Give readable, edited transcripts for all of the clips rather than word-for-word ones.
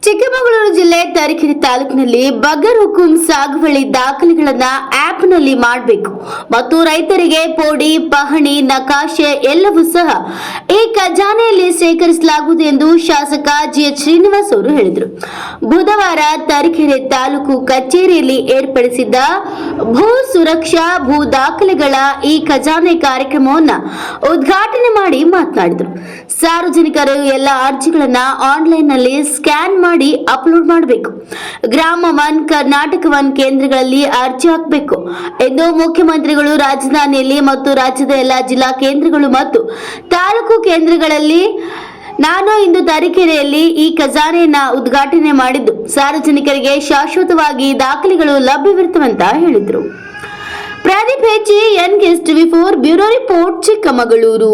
ಚಿಕ್ಕಮಗಳೂರು ಜಿಲ್ಲೆ ತರೀಕೆರೆ ತಾಲೂಕಿನಲ್ಲಿ ಬಗರ್ ಹುಕುಂ ಸಾಗುವಳಿ ದಾಖಲೆಗಳನ್ನ ಆಪ್ನಲ್ಲಿ ಮಾಡಬೇಕು ಮತ್ತು ರೈತರಿಗೆ ಪೋಡಿ ಪಹಣಿ ನಕಾಶೆ ಎಲ್ಲವೂ ಸಹ ಈ ಖಜಾನೆಯಲ್ಲಿ ಶೇಖರಿಸಲಾಗುವುದು ಎಂದು ಶಾಸಕ ಜಿಎಚ್ ಶ್ರೀನಿವಾಸ್ ಅವರು ಹೇಳಿದರು. ಬುಧವಾರ ತರೀಕೆರೆ ತಾಲೂಕು ಕಚೇರಿಯಲ್ಲಿ ಏರ್ಪಡಿಸಿದ್ದ ಭೂ ಸುರಕ್ಷಾ ಭೂ ದಾಖಲೆಗಳ ಈ ಖಜಾನೆ ಕಾರ್ಯಕ್ರಮವನ್ನು ಉದ್ಘಾಟನೆ ಮಾಡಿ ಮಾತನಾಡಿದರು. ಸಾರ್ವಜನಿಕರು ಎಲ್ಲ ಅರ್ಜಿಗಳನ್ನ ಆನ್ಲೈನ್ನಲ್ಲಿ ಸ್ಕ್ಯಾನ್ ಮಾಡಿ ಅಪ್ಲೋಡ್ ಮಾಡಬೇಕು. ಗ್ರಾಮ ಒನ್, ಕರ್ನಾಟಕ ಒನ್ ಕೇಂದ್ರಗಳಲ್ಲಿ ಅರ್ಜಿ ಹಾಕಬೇಕು ಎಂದು ಮುಖ್ಯಮಂತ್ರಿಗಳು ರಾಜಧಾನಿಯಲ್ಲಿ ಮತ್ತು ರಾಜ್ಯದ ಎಲ್ಲ ಜಿಲ್ಲಾ ಕೇಂದ್ರಗಳು ಮತ್ತು ತಾಲೂಕು ಕೇಂದ್ರಗಳಲ್ಲಿ ನಾನು ಇಂದು ತರೀಕೆರೆಯಲ್ಲಿ ಈ ಖಜಾನೆಯನ್ನ ಉದ್ಘಾಟನೆ ಮಾಡಿದ್ದು ಸಾರ್ವಜನಿಕರಿಗೆ ಶಾಶ್ವತವಾಗಿ ದಾಖಲೆಗಳು ಲಭ್ಯವಿರುತ್ತವಂತ ಹೇಳಿದರು. ಪ್ರದೀಪ್ ಹೆಚ್ಚಿ ಎನ್ಗೆಸ್ಟ್ ಟಿವಿ4 ಬ್ಯೂರೋ ರಿಪೋರ್ಟ್ ಚಿಕ್ಕಮಗಳೂರು.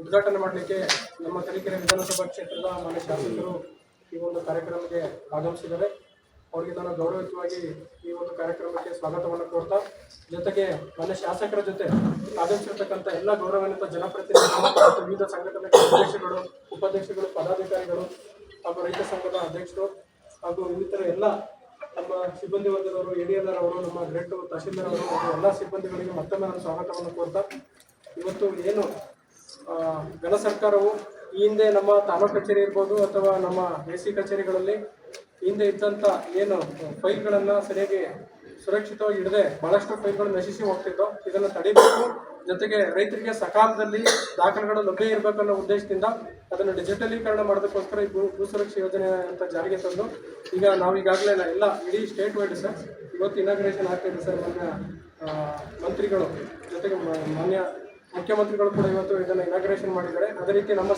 ಉದ್ಘಾಟನೆ ಮಾಡಲಿಕ್ಕೆ ನಮ್ಮ ತರೀಕೆರೆ ವಿಧಾನಸಭಾ ಕ್ಷೇತ್ರದ ಮಾನ್ಯ ಶಾಸಕರು ಈ ಒಂದು ಕಾರ್ಯಕ್ರಮಕ್ಕೆ ಆಗಮಿಸಿದ್ದಾರೆ. ಅವರಿಗೆ ನಾನು ಗೌರವಯುತವಾಗಿ ಈ ಒಂದು ಕಾರ್ಯಕ್ರಮಕ್ಕೆ ಸ್ವಾಗತವನ್ನು ಕೋರ್ತಾ, ಜೊತೆಗೆ ಮಾನ್ಯ ಶಾಸಕರ ಜೊತೆ ಆಗಮಿಸಿರ್ತಕ್ಕಂಥ ಎಲ್ಲ ಗೌರವಾನ್ವಿತ ಜನಪ್ರತಿನಿಧಿಗಳು ಮತ್ತು ವಿವಿಧ ಸಂಘಟನೆಗಳ ಅಧ್ಯಕ್ಷಗಳು, ಉಪಾಧ್ಯಕ್ಷಗಳು, ಪದಾಧಿಕಾರಿಗಳು ಹಾಗೂ ರೈತ ಸಂಘದ ಅಧ್ಯಕ್ಷರು ಹಾಗೂ ಇನ್ನಿತರ ಎಲ್ಲ ನಮ್ಮ ಸಿಬ್ಬಂದಿ ವರ್ಗದವರು, ADLR ಅವರು, ನಮ್ಮ ಗ್ರೇಟ್ ತಹಶೀಲ್ದಾರ್ ಅವರು ಹಾಗೂ ಎಲ್ಲ ಸಿಬ್ಬಂದಿಗಳಿಗೆ ಮತ್ತೊಮ್ಮೆ ನಾನು ಸ್ವಾಗತವನ್ನು ಕೋರ್ತಾ, ಇವತ್ತು ಏನು ಘನ ಸರ್ಕಾರವು ಈ ಹಿಂದೆ ನಮ್ಮ ತಾಲೂಕು ಕಚೇರಿ ಇರ್ಬೋದು ಅಥವಾ ನಮ್ಮ AC ಕಚೇರಿಗಳಲ್ಲಿ ಹಿಂದೆ ಇದ್ದಂಥ ಏನು ಫೈಲ್ಗಳನ್ನು ಸರಿಯಾಗಿ ಸುರಕ್ಷಿತವಾಗಿ ಇಡದೆ ಭಾಳಷ್ಟು ಫೈಲ್ಗಳು ನಶಿಸಿ ಹೋಗ್ತಿದ್ದೋ, ಇದನ್ನು ತಡಿಬೇಕು. ಜೊತೆಗೆ ರೈತರಿಗೆ ಸಕಾಲದಲ್ಲಿ ದಾಖಲೆಗಳು ಲಭ್ಯ ಇರಬೇಕನ್ನೋ ಉದ್ದೇಶದಿಂದ ಅದನ್ನು ಡಿಜಿಟಲೀಕರಣ ಮಾಡೋದಕ್ಕೋಸ್ಕರ ಈ ಭೂ ಸುರಕ್ಷಾ ಯೋಜನೆ ಅಂತ ಜಾರಿಗೆ ತಂದು ಈಗ ನಾವೀಗಾಗಲೇ ಎಲ್ಲ ಇಡೀ ಸ್ಟೇಟ್ ವೈಡ್ ಸರ್ ಇವತ್ತು ಇನಾಗ್ರೇಷನ್ ಆಗ್ತಾಯಿದೆ ಸರ್. ಮಾನ್ಯ ಮಂತ್ರಿಗಳು ಜೊತೆಗೆ ಮಾನ್ಯ ಮುಖ್ಯಮಂತ್ರಿಗಳು ಕೂಡ ಇವತ್ತು ಇದನ್ನು ಇನಾಗ್ರೇಷನ್ ಮಾಡಿದ್ದಾರೆ. ಅದೇ ರೀತಿ ನಮ್ಮ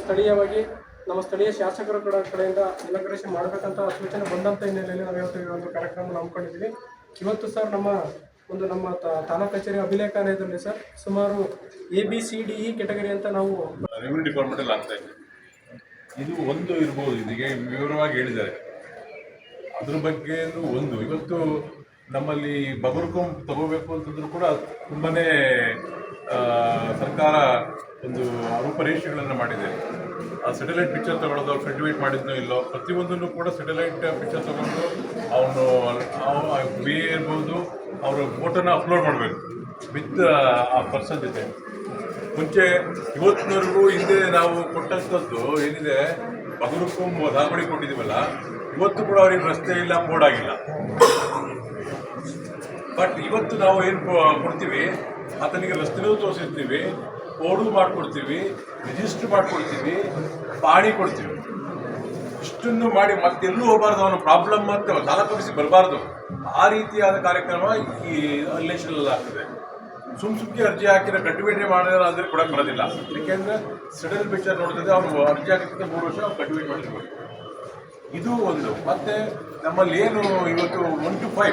ಸ್ಥಳೀಯ ಶಾಸಕರ ಕಡೆಯಿಂದ ಇನಾಗ್ರೇಷನ್ ಮಾಡಬೇಕಂತ ಸೂಚನೆ ಬಂದಂಥ ಹಿನ್ನೆಲೆಯಲ್ಲಿ ನಾವು ಇವತ್ತು ಈ ಒಂದು ಕಾರ್ಯಕ್ರಮ ಹಮ್ಮಿಕೊಂಡಿದ್ದೀವಿ. ಇವತ್ತು ಸರ್ ನಮ್ಮ ತಾಲೂಕು ಕಚೇರಿ ಅಭಿಲೇಖಾಲಯದಲ್ಲಿ ಸರ್ ಸುಮಾರು ABCDE ಕೆಟಗರಿ ಅಂತ ನಾವು ರೆವಿನ್ಯೂ ಡಿಪಾರ್ಟ್ಮೆಂಟಲ್ಲಿ ಆಗ್ತಾ ಇದೆ. ಇದು ಒಂದು ಇರ್ಬೋದು, ಇದೀಗ ವಿವರವಾಗಿ ಹೇಳಿದ್ದಾರೆ. ಅದ್ರ ಬಗ್ಗೆ ಒಂದು ಇವತ್ತು ನಮ್ಮಲ್ಲಿ ಬಗರ್ಹುಕುಂ ತಗೋಬೇಕು ಅಂತಂದ್ರೂ ಕೂಡ ತುಂಬಾ ಸರ್ಕಾರ ಒಂದು ರೂಪರೇಷೆಗಳನ್ನು ಮಾಡಿದೆ. ಆ ಸ್ಯಾಟಲೈಟ್ ಪಿಕ್ಚರ್ ತಗೊಳ್ಳೋದು, ಅವ್ರು ಕಲ್ಟಿವೇಟ್ ಮಾಡಿದ್ನೋ ಇಲ್ಲೋ, ಪ್ರತಿಯೊಂದನ್ನು ಕೂಡ ಸ್ಯಾಟಲೈಟ್ ಪಿಕ್ಚರ್ ತಗೊಂಡು ಅವನು ಬಿ ಇರ್ಬೋದು ಅವರು ಫೋಟೋನ ಅಪ್ಲೋಡ್ ಮಾಡಬೇಕು ವಿತ್ ಆ ಪರ್ಸನ್ ಜೊತೆ. ಮುಂಚೆ ಇವತ್ತಿನವರೆಗೂ ಹಿಂದೆ ನಾವು ಕೊಟ್ಟಂಥದ್ದು ಏನಿದೆ, ಬಗರ್ಹುಕುಂ ದಾಖಲೆ ಕೊಟ್ಟಿದ್ದೀವಲ್ಲ, ಇವತ್ತು ಕೂಡ ಅವ್ರಿಗೆ ರಸ್ತೆ ಇಲ್ಲ, ಬೋರ್ಡ್ ಆಗಿಲ್ಲ. ಬಟ್ ಇವತ್ತು ನಾವು ಏನು ಕೊಡ್ತೀವಿ, ಆತನಿಗೆ ರಸ್ತೆನೂ ತೋರಿಸಿರ್ತೀವಿ, ಬೋರ್ಡು ಮಾಡಿಕೊಡ್ತೀವಿ, ರಿಜಿಸ್ಟ್ರ್ ಮಾಡಿಕೊಡ್ತೀವಿ, ಪಾಣಿ ಕೊಡ್ತೀವಿ. ಇಷ್ಟನ್ನು ಮಾಡಿ ಮತ್ತೆಲ್ಲೂ ಹೋಗಬಾರ್ದು, ಅವನು ಪ್ರಾಬ್ಲಮ್ ಅಂತ ತಾಲೂಕಿಸಿ ಬರಬಾರ್ದು. ಆ ರೀತಿಯಾದ ಕಾರ್ಯಕ್ರಮ ಈ ರಿಲೇಷನಲ್ಲಿ ಆಗ್ತದೆ. ಸುಮ್ಮನೆ ಅರ್ಜಿ ಹಾಕಿದ್ರೆ ಕಲ್ಟಿವೇಟ್ ಮಾಡಿದ್ರೆ ಅಂದರೆ ಕೊಡಕ್ಕೆ ಬರೋದಿಲ್ಲ. ಯಾಕೆಂದರೆ ಸೆಟಲ್ ಪಿಕ್ಚರ್ ನೋಡ್ತಿದ್ದೆ, ಅವನು ಅರ್ಜಿ ಹಾಕಿದ್ರೆ 3 ವರ್ಷ ಕಲ್ಟಿವೇಟ್ ಮಾಡಿರ್ಬೇಕು. ಇದು ಒಂದು. ಮತ್ತು ನಮ್ಮಲ್ಲಿ ಏನು ಇವತ್ತು 1 to 5